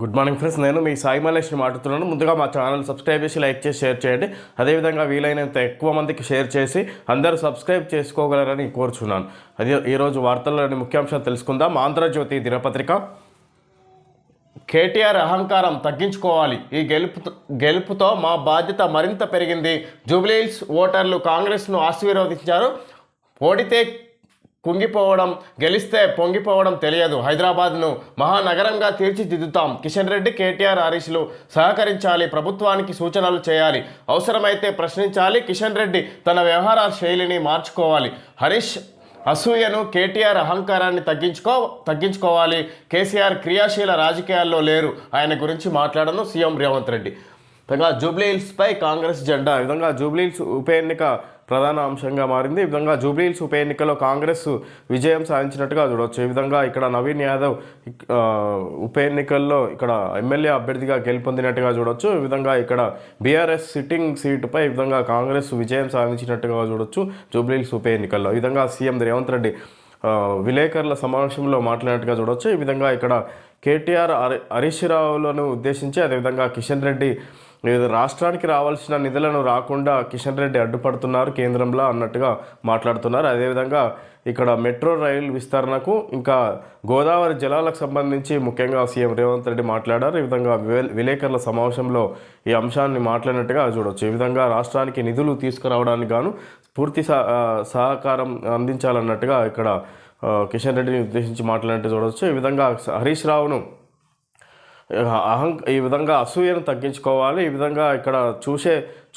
Good morning friends, నేను మీ సాయి మల్లేష్ని మాట్లాడుతున్నాను. ముందుగా మా ఛానల్ సబ్స్క్రైబ్ చేసి లైక్ చేసి షేర్ చేయండి. అదేవిధంగా వీలైనంత ఎక్కువ మందికి షేర్ చేసి అందరూ సబ్స్క్రైబ్ చేసుకోగలరని కోరుచున్నాను. అదే ఈరోజు వార్తల్లోని ముఖ్యాంశాలు తెలుసుకుందాం. ఆంధ్రజ్యోతి దినపత్రిక, కేటీఆర్ అహంకారం తగ్గించుకోవాలి, ఈ గెలుపుతో మా బాధ్యత మరింత పెరిగింది. జూబ్లీహిల్స్ ఓటర్లు కాంగ్రెస్ను ఆశీర్వదించారు. ఓడితే కుంగిపోవడం, గెలిస్తే పొంగిపోవడం తెలియదు. హైదరాబాద్ను మహానగరంగా తీర్చిదిద్దుతాం. కిషన్ రెడ్డి, కేటీఆర్, హరీష్లు సహకరించాలి. ప్రభుత్వానికి సూచనలు చేయాలి. అవసరమైతే ప్రశ్నించాలి. కిషన్ రెడ్డి తన వ్యవహార శైలిని మార్చుకోవాలి. హరీష్ అసూయను, కేటీఆర్ అహంకారాన్ని తగ్గించుకోవాలి. కేసీఆర్ క్రియాశీల రాజకీయాల్లో లేరు. ఆయన గురించి మాట్లాడను సీఎం రేవంత్ రెడ్డి. విధంగా జూబ్లీహిల్స్పై కాంగ్రెస్ జెండా. ఈ విధంగా జూబ్లీహిల్స్ ఉప ఎన్నిక ప్రధాన అంశంగా మారింది. ఈ విధంగా జూబ్లీహిల్స్ ఉప ఎన్నికలో కాంగ్రెస్ విజయం సాధించినట్టుగా చూడవచ్చు. ఈ విధంగా ఇక్కడ నవీన్ యాదవ్ ఉప ఎన్నికల్లో ఇక్కడ ఎమ్మెల్యే అభ్యర్థిగా గెలుపొందినట్టుగా చూడవచ్చు. ఈ విధంగా ఇక్కడ బీఆర్ఎస్ సిట్టింగ్ సీటుపై ఈ విధంగా కాంగ్రెస్ విజయం సాధించినట్టుగా చూడవచ్చు జూబ్లీహిల్స్ ఉప ఎన్నికల్లో. ఈ విధంగా సీఎం రేవంత్ రెడ్డి విలేకరుల సమావేశంలో మాట్లాడినట్టుగా చూడవచ్చు. ఈ విధంగా ఇక్కడ కేటీఆర్, హరీష్ రావులను ఉద్దేశించి, అదేవిధంగా కిషన్ రెడ్డి రాష్ట్రానికి రావాల్సిన నిధులను రాకుండా కిషన్ రెడ్డి అడ్డుపడుతున్నారు కేంద్రంలో అన్నట్టుగా మాట్లాడుతున్నారు. అదేవిధంగా ఇక్కడ మెట్రో రైలు విస్తరణకు, ఇంకా గోదావరి జలాలకు సంబంధించి ముఖ్యంగా సీఎం రేవంత్ రెడ్డి మాట్లాడారు. ఈ విధంగా విలేకరుల సమావేశంలో ఈ అంశాన్ని మాట్లాడినట్టుగా చూడవచ్చు. ఈ విధంగా రాష్ట్రానికి నిధులు తీసుకురావడానికి గాను పూర్తి సహకారం అందించాలన్నట్టుగా ఇక్కడ కిషన్ రెడ్డిని ఉద్దేశించి మాట్లాడినట్టు చూడవచ్చు. ఈ విధంగా హరీష్ రావును ఈ విధంగా అసూయను తగ్గించుకోవాలి. ఈ విధంగా ఇక్కడ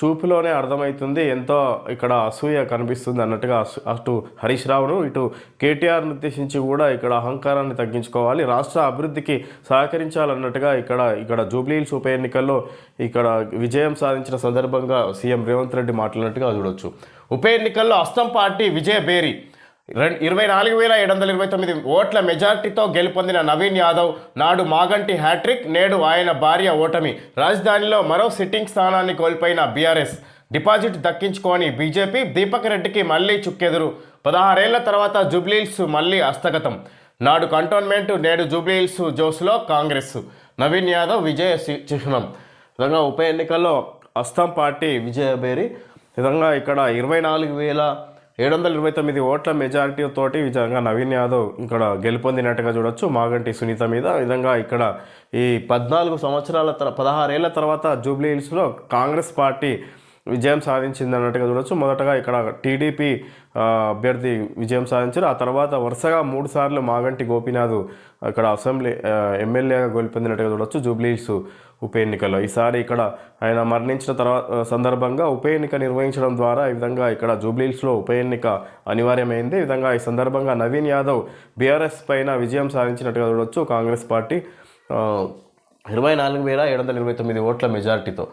చూపులోనే అర్థమవుతుంది ఎంతో ఇక్కడ అసూయ కనిపిస్తుంది అన్నట్టుగా అటు హరీష్ రావును, ఇటు కేటీఆర్ను ఉద్దేశించి కూడా ఇక్కడ అహంకారాన్ని తగ్గించుకోవాలి, రాష్ట్ర అభివృద్ధికి సహకరించాలన్నట్టుగా ఇక్కడ జూబ్లీహిల్స్ ఉప ఎన్నికల్లో ఇక్కడ విజయం సాధించిన సందర్భంగా సీఎం రేవంత్ రెడ్డి మాట్లాడినట్టుగా చూడవచ్చు. ఉప ఎన్నికల్లో అస్తం పార్టీ విజయభేరి. 24,729 ఓట్ల మెజార్టీతో గెలుపొందిన నవీన్ యాదవ్ నాడు మాగంటి హ్యాట్రిక్, నేడు ఆయన భార్య ఓటమి. రాజధానిలో మరో సిట్టింగ్ స్థానాన్ని కోల్పోయిన బీఆర్ఎస్ డిపాజిట్ దక్కించుకొని బీజేపీ. దీపక్ రెడ్డికి మళ్లీ చుక్కెదురు. 16 ఏళ్ల తర్వాత జూబ్లీహిల్స్ మళ్లీ హస్తగతం. నాడు కంటోన్మెంట్, నేడు జూబ్లీహిల్స్ జోస్లో కాంగ్రెస్. నవీన్ యాదవ్ విజయ చిహ్నం. విధంగా ఉప ఎన్నికల్లో అస్సాం పార్టీ విజయభేరి. విధంగా ఇక్కడ 24,729 ఓట్ల మెజారిటీ తోటి విధంగా నవీన్ యాదవ్ ఇక్కడ గెలుపొందినట్టుగా చూడొచ్చు మాగంటి సునీత మీద. విధంగా ఇక్కడ ఈ 16 ఏళ్ల తర్వాత జూబ్లీహిల్స్లో కాంగ్రెస్ పార్టీ విజయం సాధించింది అన్నట్టుగా చూడొచ్చు. మొదటగా ఇక్కడ టీడీపీ అభ్యర్థి విజయం సాధించారు. ఆ తర్వాత వరుసగా 3 సార్లు మాగంటి గోపీనాథ్ ఇక్కడ అసెంబ్లీ ఎమ్మెల్యేగా గెలుపొందినట్టుగా చూడొచ్చు జూబ్లీహిల్స్ ఉప ఎన్నికల్లో. ఈసారి ఇక్కడ ఆయన మరణించిన సందర్భంగా ఉప ఎన్నిక నిర్వహించడం ద్వారా ఈ విధంగా ఇక్కడ జూబ్లీహిల్స్లో ఉప ఎన్నిక అనివార్యమైంది. ఈ విధంగా ఈ సందర్భంగా నవీన్ యాదవ్ బీఆర్ఎస్ పైన విజయం సాధించినట్టుగా చూడొచ్చు. కాంగ్రెస్ పార్టీ 24,729 ఓట్ల మెజారిటీతో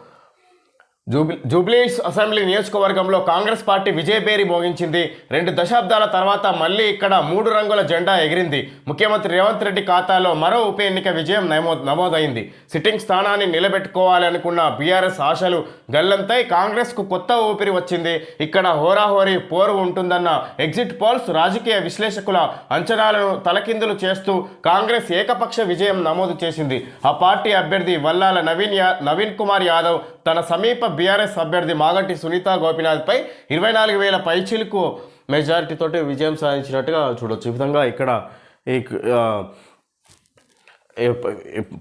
జూబ్లీహిల్స్ అసెంబ్లీ నియోజకవర్గంలో కాంగ్రెస్ పార్టీ విజయభేరి మోగించింది. 2 దశాబ్దాల తర్వాత మళ్ళీ ఇక్కడ 3 రంగుల జెండా ఎగిరింది. ముఖ్యమంత్రి రేవంత్ రెడ్డి ఖాతాలో మరో ఉప ఎన్నిక విజయం నమోదైంది. సిట్టింగ్ స్థానాన్ని నిలబెట్టుకోవాలనుకున్న బీఆర్ఎస్ ఆశలు గల్లంతై కాంగ్రెస్కు కొత్త ఊపిరి వచ్చింది. ఇక్కడ హోరాహోరీ పోరు ఉంటుందన్న ఎగ్జిట్ పోల్స్ రాజకీయ విశ్లేషకుల అంచనాలను తలకిందులు చేస్తూ కాంగ్రెస్ ఏకపక్ష విజయం నమోదు చేసింది. ఆ పార్టీ అభ్యర్థి వల్లాల నవీన్ కుమార్ యాదవ్ తన సమీప బీఆర్ఎస్ అభ్యర్థి మాగంటి సునీత గోపీనాథ్పై 24,000 పైచిలకు మెజారిటీతోటి విజయం సాధించినట్టుగా చూడవచ్చు. ఈ విధంగా ఇక్కడ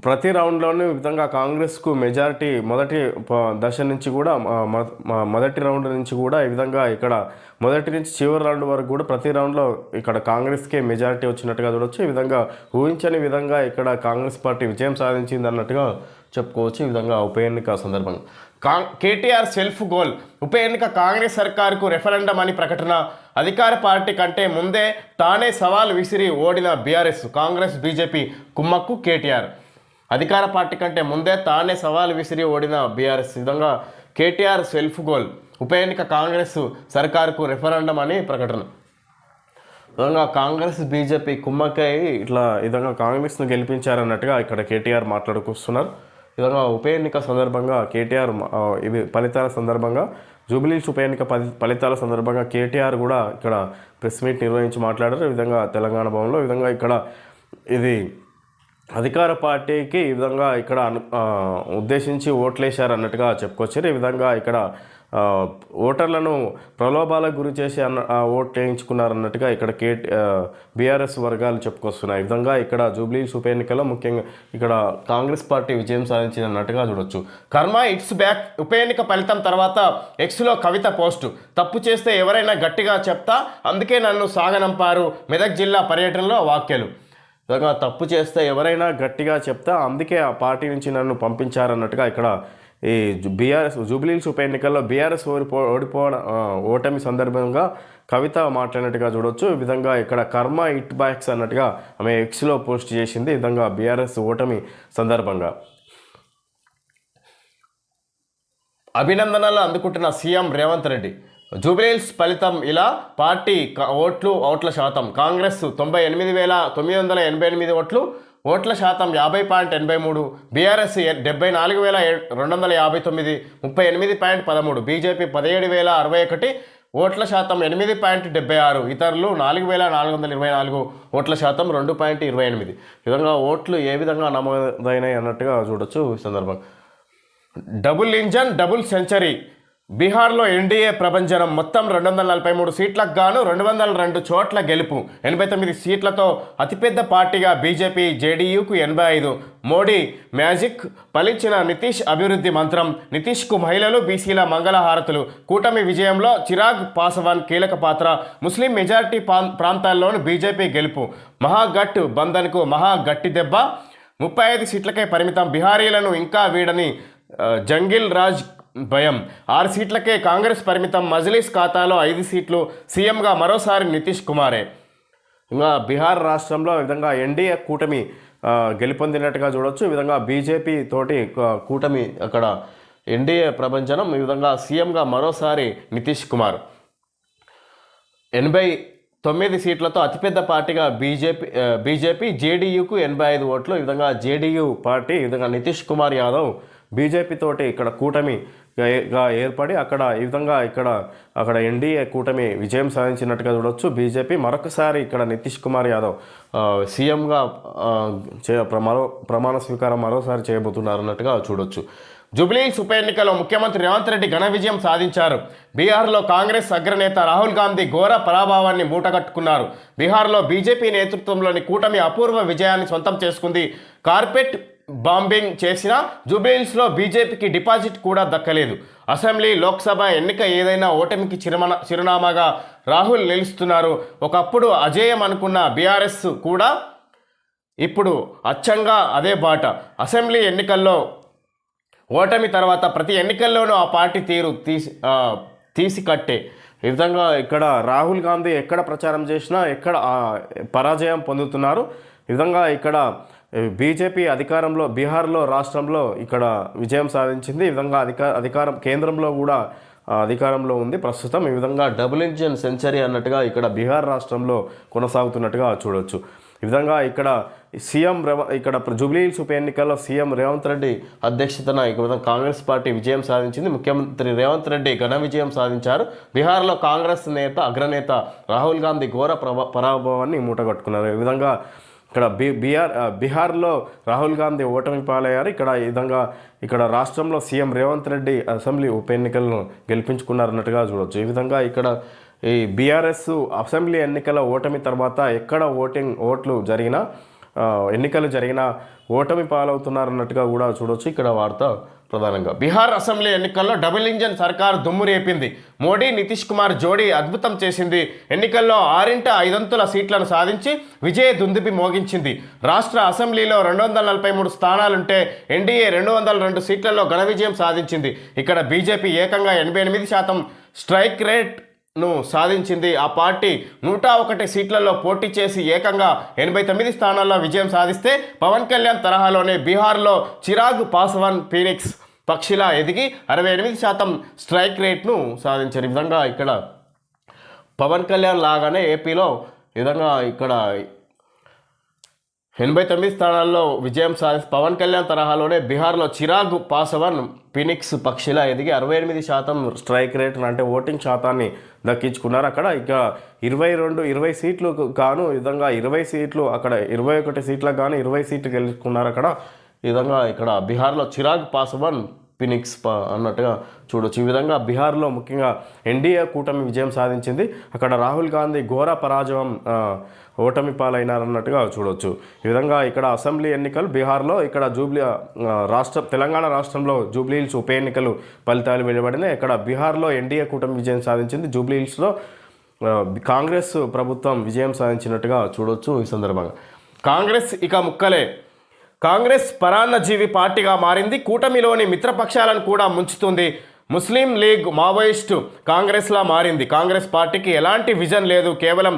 ప్రతి రౌండ్లోనూ ఈ విధంగా కాంగ్రెస్కు మెజారిటీ మొదటి దశ నుంచి కూడా మొదటి రౌండ్ నుంచి కూడా ఈ విధంగా ఇక్కడ మొదటి నుంచి చివరి రౌండ్ వరకు కూడా ప్రతి రౌండ్లో ఇక్కడ కాంగ్రెస్కే మెజారిటీ వచ్చినట్టుగా చూడవచ్చు. ఈ విధంగా ఊహించని విధంగా ఇక్కడ కాంగ్రెస్ పార్టీ విజయం సాధించింది అన్నట్టుగా చెప్పుకోవచ్చు. ఈ విధంగా ఉప ఎన్నిక సందర్భంగా కేటీఆర్ సెల్ఫ్ గోల్. ఉప ఎన్నిక కాంగ్రెస్ సర్కారుకు రెఫరెండం అని ప్రకటన. అధికార పార్టీ కంటే ముందే తానే సవాల్ విసిరి ఓడిన బీఆర్ఎస్. కాంగ్రెస్ బీజేపీ కుమ్మక్కు కేటీఆర్. అధికార పార్టీ కంటే ముందే తానే సవాల్ విసిరి ఓడిన బీఆర్ఎస్. విధంగా కేటీఆర్ సెల్ఫ్ గోల్. ఉప ఎన్నిక కాంగ్రెస్ సర్కారుకు రెఫరెండం అని ప్రకటన. విధంగా కాంగ్రెస్ బీజేపీ కుమ్మక్కై ఇట్లా విధంగా కాంగ్రెస్ను గెలిపించారన్నట్టుగా ఇక్కడ కేటీఆర్ మాట్లాడుకొస్తున్నారు. విధంగా ఉప ఎన్నిక సందర్భంగా కేటీఆర్ ఇవి ఫలితాల సందర్భంగా జూబ్లీహిల్స్ ఉప ఎన్నిక ఫలితాల సందర్భంగా కేటీఆర్ కూడా ఇక్కడ ప్రెస్ మీట్ నిర్వహించి మాట్లాడారు. ఈ విధంగా తెలంగాణ భవన్లో. ఈ విధంగా ఇక్కడ ఇది అధికార పార్టీకి ఈ విధంగా ఇక్కడ ఉద్దేశించి ఓట్లేశారు అన్నట్టుగా చెప్పుకొచ్చారు. ఈ విధంగా ఇక్కడ ఓటర్లను ప్రలోభాలకు గురి చేసి ఓట్లు వేయించుకున్నారన్నట్టుగా ఇక్కడ బీఆర్ఎస్ వర్గాలు చెప్పుకొస్తున్నాయి. ఈ విధంగా ఇక్కడ జూబ్లీహిల్స్ ఉప ఎన్నికల్లో ముఖ్యంగా ఇక్కడ కాంగ్రెస్ పార్టీ విజయం సాధించినట్టుగా చూడొచ్చు. కర్మ ఇట్స్ బ్యాక్. ఉప ఎన్నిక ఫలితం తర్వాత ఎక్స్లో కవిత పోస్టు. తప్పు చేస్తే ఎవరైనా గట్టిగా చెప్తా, అందుకే నన్ను సాగనంపారు. మెదక్ జిల్లా పర్యటనలో వ్యాఖ్యలు. విధంగా తప్పు చేస్తే ఎవరైనా గట్టిగా చెప్తా, అందుకే ఆ పార్టీ నుంచి నన్ను పంపించారన్నట్టుగా ఇక్కడ ఈ బీఆర్ఎస్ జూబ్లీహిల్స్ ఉప ఎన్నికల్లో బీఆర్ఎస్ ఓటమి సందర్భంగా కవిత మాట్లాడినట్టుగా చూడొచ్చు. ఈ విధంగా ఇక్కడ కర్మ ఇట్ బ్యాక్స్ అన్నట్టుగా ఆమె ఎక్స్లో పోస్ట్ చేసింది. ఈ విధంగా బీఆర్ఎస్ ఓటమి సందర్భంగా అభినందనలు అందుకుంటున్న సీఎం రేవంత్ రెడ్డి. జూబ్లీహిల్స్ ఫలితం ఇలా. పార్టీ ఓట్ల శాతం కాంగ్రెస్ 98,988 ఓట్లు, ఓట్ల శాతం 50.83, బీఆర్ఎస్ 74,259, 38.13, బీజేపీ 17,061, ఓట్ల శాతం 8.76, ఇతరులు 4,424, ఓట్ల శాతం 2.28. విధంగా ఓట్లు ఏ విధంగా నమోదైనాయి అన్నట్టుగా చూడొచ్చు. ఈ సందర్భంగా డబుల్ ఇంజన్ డబుల్ సెంచరీ. బీహార్లో ఎన్డీఏ ప్రభంజనం. మొత్తం 243 సీట్లకు గాను 202 చోట్ల గెలుపు. 89 సీట్లతో అతిపెద్ద పార్టీగా బీజేపీ, జేడీయూకు 85. మోడీ మ్యాజిక్. ఫలించిన నితీష్ అభివృద్ధి మంత్రం. నితీష్కు మహిళలు, బీసీల మంగళహారతులు. కూటమి విజయంలో చిరాగ్ పాస్వాన్ కీలక పాత్ర. ముస్లిం మెజారిటీ ప్రాంతాల్లోనూ బీజేపీ గెలుపు. మహాగఠ్ బంధన్కు మహాగట్టి దెబ్బ. 35 సీట్లకే పరిమితం. బిహారీలను ఇంకా వీడని జంగిల్ రాజ్ భయం. 6 సీట్లకే కాంగ్రెస్ పరిమితం. మజ్లిస్ ఖాతాలో 5 సీట్లు. సీఎంగా మరోసారి నితీష్ కుమారే. ఇంకా బీహార్ రాష్ట్రంలో ఈ విధంగా ఎన్డీఏ కూటమి గెలుపొందినట్టుగా చూడవచ్చు. ఈ విధంగా బీజేపీ తోటి కూటమి అక్కడ ఎన్డీఏ ప్రభంజనం. ఈ విధంగా సీఎంగా మరోసారి నితీష్ కుమార్. 89 సీట్లతో అతిపెద్ద పార్టీగా బీజేపీ, జేడీయూకు 85 ఓట్లు. ఈ విధంగా జేడీయూ పార్టీ ఈ విధంగా నితీష్ కుమార్ యాదవ్ బీజేపీ తోటి ఇక్కడ కూటమిగా ఏర్పడి అక్కడ ఈ విధంగా అక్కడ ఎన్డీఏ కూటమి విజయం సాధించినట్టుగా చూడవచ్చు. బీజేపీ మరొకసారి ఇక్కడ నితీష్ కుమార్ యాదవ్ సీఎంగా ప్రమాణ స్వీకారం మరోసారి చేయబోతున్నారు అన్నట్టుగా చూడొచ్చు. జూబ్లీహిల్స్ ఉప ఎన్నికలో ముఖ్యమంత్రి రేవంత్ రెడ్డి ఘన విజయం సాధించారు. బీహార్లో కాంగ్రెస్ అగ్రనేత రాహుల్ గాంధీ ఘోర పరాభవాన్ని మూటగట్టుకున్నారు. బీహార్లో బీజేపీ నేతృత్వంలోని కూటమి అపూర్వ విజయాన్ని సొంతం చేసుకుంది. కార్పెట్ బాంబింగ్ చేసిన జూబ్లీహిల్స్లో బీజేపీకి డిపాజిట్ కూడా దక్కలేదు. అసెంబ్లీ, లోక్సభ ఎన్నిక ఏదైనా ఓటమికి చిరునామాగా రాహుల్ నిలుస్తున్నారు. ఒకప్పుడు అజేయం అనుకున్న బీఆర్ఎస్ కూడా ఇప్పుడు అచ్చంగా అదే బాట. అసెంబ్లీ ఎన్నికల్లో ఓటమి తర్వాత ప్రతి ఎన్నికల్లోనూ ఆ పార్టీ తీరు తీసి కట్టే. ఈ విధంగా ఇక్కడ రాహుల్ గాంధీ ఎక్కడ ప్రచారం చేసినా ఎక్కడ పరాజయం పొందుతున్నారు. ఈ విధంగా ఇక్కడ బీజేపీ అధికారంలో బీహార్లో రాష్ట్రంలో ఇక్కడ విజయం సాధించింది. ఈ విధంగా అధికారం కేంద్రంలో కూడా అధికారంలో ఉంది ప్రస్తుతం. ఈ విధంగా డబుల్ ఇంజన్ సెంచరీ అన్నట్టుగా ఇక్కడ బీహార్ రాష్ట్రంలో కొనసాగుతున్నట్టుగా చూడవచ్చు. ఈ విధంగా ఇక్కడ ఇక్కడ జూబ్లీహిల్స్ ఉప ఎన్నికల్లో సీఎం రేవంత్ రెడ్డి అధ్యక్షతన ఇక్కడ కాంగ్రెస్ పార్టీ విజయం సాధించింది. ముఖ్యమంత్రి రేవంత్ రెడ్డి ఘన విజయం సాధించారు. బీహార్లో కాంగ్రెస్ అగ్రనేత రాహుల్ గాంధీ ఘోర పరాభవాన్ని మూటగట్టుకున్నారు. ఈ విధంగా ఇక్కడ బీహార్లో రాహుల్ గాంధీ ఓటమి పాలయ్యారు. ఈ విధంగా ఇక్కడ రాష్ట్రంలో సీఎం రేవంత్ రెడ్డి అసెంబ్లీ ఉప ఎన్నికలను గెలిపించుకున్నారన్నట్టుగా చూడవచ్చు. ఈ విధంగా ఇక్కడ ఈ బీఆర్ఎస్ అసెంబ్లీ ఎన్నికల ఓటమి తర్వాత ఎక్కడ ఎన్నికలు జరిగినా ఓటమి పాలవుతున్నారన్నట్టుగా కూడా చూడవచ్చు. ఇక్కడ వార్త ప్రధానంగా బీహార్ అసెంబ్లీ ఎన్నికల్లో డబుల్ ఇంజన్ సర్కార్ దుమ్ము రేపింది. మోడీ, నితీష్ కుమార్ జోడీ అద్భుతం చేసింది. ఎన్నికల్లో 6/5 సీట్లను సాధించి విజయ దుందుబి మోగించింది. రాష్ట్ర అసెంబ్లీలో 243 స్థానాలుంటే ఎన్డీఏ 202 సీట్లలో ఘన విజయం సాధించింది. ఇక్కడ బీజేపీ ఏకంగా 88% స్ట్రైక్ రేట్ను సాధించింది. ఆ పార్టీ 101 సీట్లలో పోటీ చేసి ఏకంగా 89 స్థానాల్లో విజయం సాధిస్తే పవన్ కళ్యాణ్ తరహాలోనే బీహార్లో చిరాగ్ పాస్వాన్ ఫీనిక్స్ పక్షిలా ఎదిగి 68% స్ట్రైక్ రేట్ను సాధించారు. ఈ విధంగా ఇక్కడ పవన్ కళ్యాణ్ లాగానే ఏపీలో ఈ విధంగా ఇక్కడ 89 స్థానాల్లో విజయం సాధించి పవన్ కళ్యాణ్ తరహాలోనే బీహార్లో చిరాగ్ పాస్వాన్ ఫినిక్స్ పక్షిలా ఎదిగి 68% స్ట్రైక్ రేట్ అంటే ఓటింగ్ శాతాన్ని దక్కించుకున్నారు. అక్కడ ఇక 20 సీట్లు గాను ఈ విధంగా 20 సీట్లు, అక్కడ 21 సీట్లకు గాను 20 సీట్లు గెలుచుకున్నారు. అక్కడ ఈ విధంగా ఇక్కడ బీహార్లో చిరాగ్ పాస్వాన్ ఫినిక్స్ అన్నట్టుగా చూడొచ్చు. ఈ విధంగా బీహార్లో ముఖ్యంగా ఎన్డీఏ కూటమి విజయం సాధించింది. అక్కడ రాహుల్ గాంధీ ఘోర పరాజయం ఓటమి పాలైనారన్నట్టుగా చూడొచ్చు. ఈ విధంగా ఇక్కడ అసెంబ్లీ ఎన్నికలు బీహార్లో ఇక్కడ తెలంగాణ రాష్ట్రంలో జూబ్లీ హిల్స్ ఉప ఎన్నికలు ఫలితాలు వెలువడినాయి. ఇక్కడ బీహార్లో ఎన్డీఏ కూటమి విజయం సాధించింది. జూబ్లీ హిల్స్లో కాంగ్రెస్ ప్రభుత్వం విజయం సాధించినట్టుగా చూడొచ్చు. ఈ సందర్భంగా కాంగ్రెస్ ఇక ముక్కలే. కాంగ్రెస్ పరాన్నజీవి పార్టీగా మారింది. కూటమిలోని మిత్రపక్షాలను కూడా ముంచుతుంది. ముస్లిం లీగ్ మావోయిస్టు కాంగ్రెస్లా మారింది. కాంగ్రెస్ పార్టీకి ఎలాంటి విజన్ లేదు, కేవలం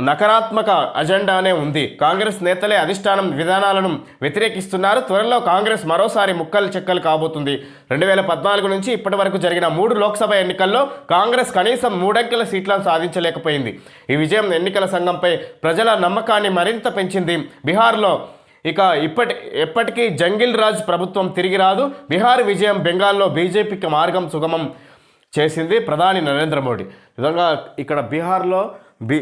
నకారాత్మక అజెండానే ఉంది. కాంగ్రెస్ నేతలే అధిష్టానం విధానాలను వ్యతిరేకిస్తున్నారు. త్వరలో కాంగ్రెస్ మరోసారి ముక్కలు చెక్కలు కాబోతుంది. 2014 నుంచి ఇప్పటి వరకు జరిగిన 3 లోక్సభ ఎన్నికల్లో కాంగ్రెస్ కనీసం 3 అంకెల సీట్లను సాధించలేకపోయింది. ఈ విజయం ఎన్నికల సంఘంపై ప్రజల నమ్మకాన్ని మరింత పెంచింది. బీహార్లో ఇక ఎప్పటికీ జంగిల్ రాజ్ ప్రభుత్వం తిరిగి రాదు. బీహార్ విజయం బెంగాల్లో బీజేపీకి మార్గం సుగమం చేసింది ప్రధాని నరేంద్ర మోడీ. విధంగా ఇక్కడ బీహార్లో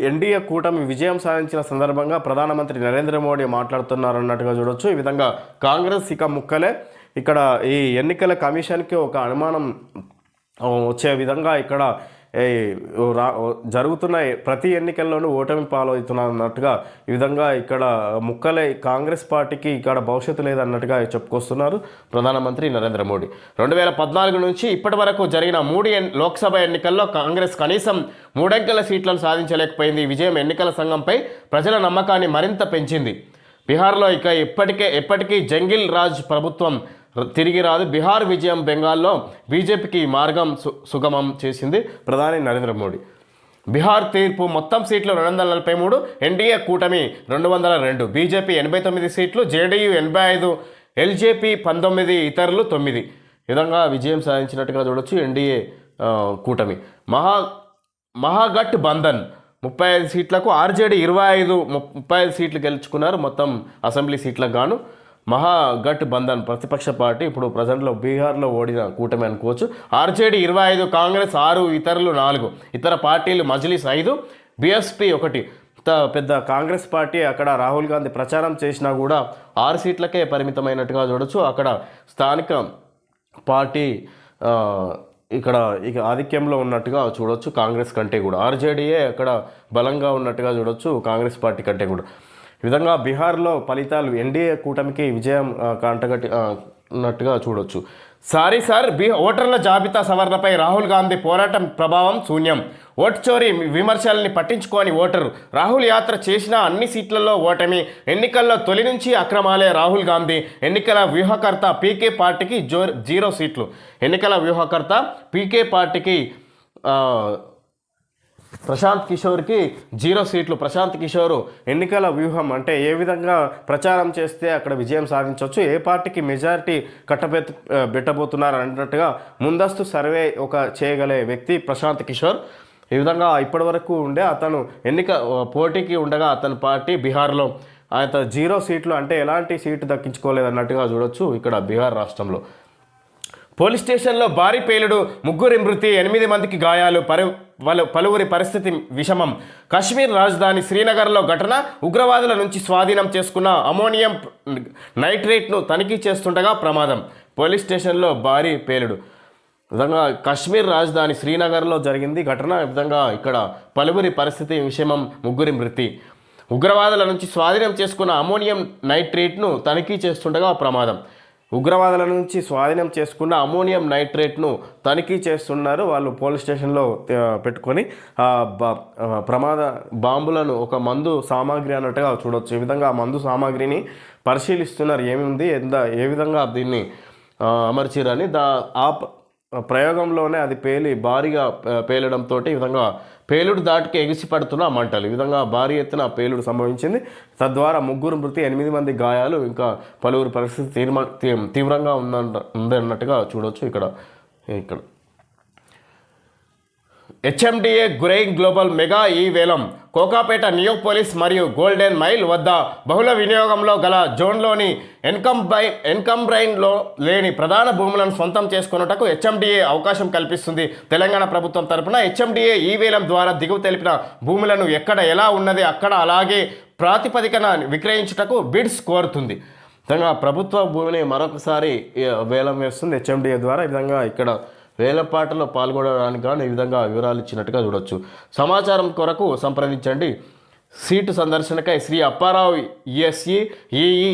ఎన్డీఏ కూటమి విజయం సాధించిన సందర్భంగా ప్రధానమంత్రి నరేంద్ర మోడీ మాట్లాడుతున్నారు అన్నట్టుగా చూడొచ్చు. ఈ విధంగా కాంగ్రెస్ ఇక ముక్కలే. ఇక్కడ ఈ ఎన్నికల కమిషన్కి ఒక అనుమానం వచ్చే విధంగా ఇక్కడ జరుగుతున్న ప్రతి ఎన్నికల్లోనూ ఓటమి పాలవుతున్నట్టుగా ఈ విధంగా ఇక్కడ ముక్కలే. కాంగ్రెస్ పార్టీకి ఇక్కడ భవిష్యత్తు లేదన్నట్టుగా చెప్పుకొస్తున్నారు ప్రధానమంత్రి నరేంద్ర మోడీ. 2014 నుంచి ఇప్పటి వరకు జరిగిన 3 లోక్సభ ఎన్నికల్లో కాంగ్రెస్ కనీసం 3 అంకెల సీట్లను సాధించలేకపోయింది. ఈ విజయం ఎన్నికల సంఘంపై ప్రజల నమ్మకాన్ని మరింత పెంచింది. బీహార్లో ఇక ఎప్పటికీ జంగిల్ రాజ్ ప్రభుత్వం తిరిగి రాదు. బీహార్ విజయం బెంగాల్లో బీజేపీకి మార్గం సుగమం చేసింది ప్రధాని నరేంద్ర మోడీ. బీహార్ తీర్పు మొత్తం సీట్లు 243, ఎన్డీఏ కూటమి 202, బీజేపీ 89 సీట్లు, జేడీయూ 85, ఎల్జేపీ 19, ఇతరులు 9. విధంగా విజయం సాధించినట్టుగా చూడొచ్చు ఎన్డీఏ కూటమి. మహాగఠ్ బంధన్ 35 సీట్లకు, ఆర్జేడీ 35 సీట్లు గెలుచుకున్నారు మొత్తం అసెంబ్లీ సీట్లకు గాను. మహాగఠ్ బంధన్ ప్రతిపక్ష పార్టీ ఇప్పుడు ప్రజెంట్లో బీహార్లో ఓడిన కూటమి అనుకోవచ్చు. ఆర్జేడీ 25, కాంగ్రెస్ 6, ఇతరులు 4. ఇతర పార్టీలు మజ్లిస్ 5, బీఎస్పీ 1. పెద్ద కాంగ్రెస్ పార్టీ అక్కడ రాహుల్ గాంధీ ప్రచారం చేసినా కూడా 6 సీట్లకే పరిమితమైనట్టుగా చూడొచ్చు. అక్కడ స్థానిక పార్టీ ఇక్కడ ఆధిక్యంలో ఉన్నట్టుగా చూడొచ్చు కాంగ్రెస్ కంటే కూడా. ఆర్జేడీయే అక్కడ బలంగా ఉన్నట్టుగా చూడొచ్చు కాంగ్రెస్ పార్టీ కంటే కూడా. ఈ విధంగా బీహార్లో ఫలితాలు ఎన్డీఏ కూటమికి విజయం ఉన్నట్టుగా చూడొచ్చు. సారీ సార్, ఓటర్ల జాబితా సవరణపై రాహుల్ గాంధీ పోరాటం ప్రభావం శూన్యం. ఓటు చోరీ విమర్శల్ని పట్టించుకోని ఓటరు. రాహుల్ యాత్ర చేసిన అన్ని సీట్లలో ఓటమి. ఎన్నికల్లో తొలి నుంచి అక్రమాలే. రాహుల్ గాంధీ ఎన్నికల వ్యూహకర్త పీకే పార్టీకి 0 సీట్లు. ఎన్నికల వ్యూహకర్త పీకే పార్టీకి ప్రశాంత్ కిషోర్కి 0 సీట్లు. ప్రశాంత్ కిషోర్ ఎన్నికల వ్యూహం అంటే ఏ విధంగా ప్రచారం చేస్తే అక్కడ విజయం సాధించవచ్చు, ఏ పార్టీకి మెజారిటీ పెట్టబోతున్నారు అన్నట్టుగా ముందస్తు సర్వే చేయగలే వ్యక్తి ప్రశాంత్ కిషోర్. ఈ విధంగా ఇప్పటి వరకు ఉండే అతను పోటీకి ఉండగా అతని పార్టీ బీహార్లో ఆయన 0 సీట్లు అంటే ఎలాంటి సీటు దక్కించుకోలేదన్నట్టుగా చూడొచ్చు. ఇక్కడ బీహార్ రాష్ట్రంలో పోలీస్ స్టేషన్లో భారీ పేలుడు, 3 మృతి, 8 మందికి గాయాలు, పలువురి పరిస్థితి విషమం. కాశ్మీర్ రాజధాని శ్రీనగర్లో ఘటన. ఉగ్రవాదుల నుంచి స్వాధీనం చేసుకున్న అమోనియం నైట్రేట్ను తనిఖీ చేస్తుండగా ప్రమాదం. పోలీస్ స్టేషన్లో భారీ పేలుడు. విధంగా కాశ్మీర్ రాజధాని శ్రీనగర్లో జరిగింది ఘటన. ఈ విధంగా ఇక్కడ పలువురి పరిస్థితి విషమం, 3 మృతి. ఉగ్రవాదుల నుంచి స్వాధీనం చేసుకున్న అమోనియం నైట్రేట్ను తనిఖీ చేస్తుండగా ప్రమాదం. ఉగ్రవాదుల నుంచి స్వాధీనం చేసుకున్న అమోనియం నైట్రేట్ను తనిఖీ చేస్తున్నారు వాళ్ళు పోలీస్ స్టేషన్లో పెట్టుకొని. ప్రమాద బాంబులను ఒక మందు సామాగ్రి అన్నట్టుగా చూడవచ్చు. ఈ విధంగా ఆ మందు సామాగ్రిని పరిశీలిస్తున్నారు, ఏముంది ఏ విధంగా దీన్ని అమర్చిరని. ప్రయోగంలోనే అది భారీగా పేలడంతో ఈ విధంగా పేలుడు దాటికి ఎగిసిపడుతున్న మంటలు. ఈ విధంగా భారీ ఎత్తున పేలుడు సంభవించింది. తద్వారా 3 మృతి, 8 మంది గాయాలు, ఇంకా పలువురు పరిస్థితి తీవ్రంగా ఉందన్నట్టుగా చూడవచ్చు. ఇక్కడ హెచ్ఎండిఏ గురైంగ్ గ్లోబల్ మెగా ఈ వేలం కోకాపేట నియోపోలిస్ మరియు గోల్డెన్ మైల్ వద్ద బహుళ వినియోగంలో గల జోన్లోని ఎన్కంబ్రైన్లో లేని ప్రధాన భూములను సొంతం చేసుకున్నటకు హెచ్ఎండిఏ అవకాశం కల్పిస్తుంది. తెలంగాణ ప్రభుత్వం తరపున హెచ్ఎండిఏ ఈ వేలం ద్వారా దిగువ తెలిపిన భూములను ఎక్కడ ఎలా ఉన్నది అక్కడ అలాగే ప్రాతిపదికన విక్రయించుటకు బిడ్స్ కోరుతుంది. విధంగా ప్రభుత్వ భూమిని మరొకసారి వేలం వేస్తుంది హెచ్ఎండిఏ ద్వారా. ఈ విధంగా ఇక్కడ వేలపాటలో పాల్గొనడానికి కానీ ఈ విధంగా వివరాలు ఇచ్చినట్టుగా చూడొచ్చు. సమాచారం కొరకు సంప్రదించండి. సీటు సందర్శనకై Shri Apparao ESE EE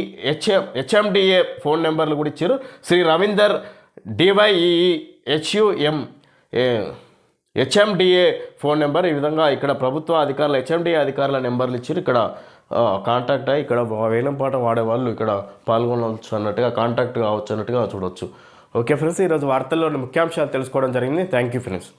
HMDA phone నెంబర్లు కూడా ఇచ్చారు. Shri Ravinder DYEE HUM HMDA phone number. ఈ విధంగా ఇక్కడ ప్రభుత్వ అధికారులు హెచ్ఎండిఏ అధికారుల నెంబర్లు ఇచ్చారు. ఇక్కడ కాంటాక్ట్ అయ్యి ఇక్కడ వేలంపాట వాడే వాళ్ళు ఇక్కడ పాల్గొనవచ్చు అన్నట్టుగా కాంటాక్ట్ కావచ్చు అన్నట్టుగా చూడవచ్చు. ఓకే ఫ్రెండ్స్, ఈరోజు వార్తల్లోని ముఖ్యాంశాలు తెలుసుకోవడం జరిగింది. Thank you friends.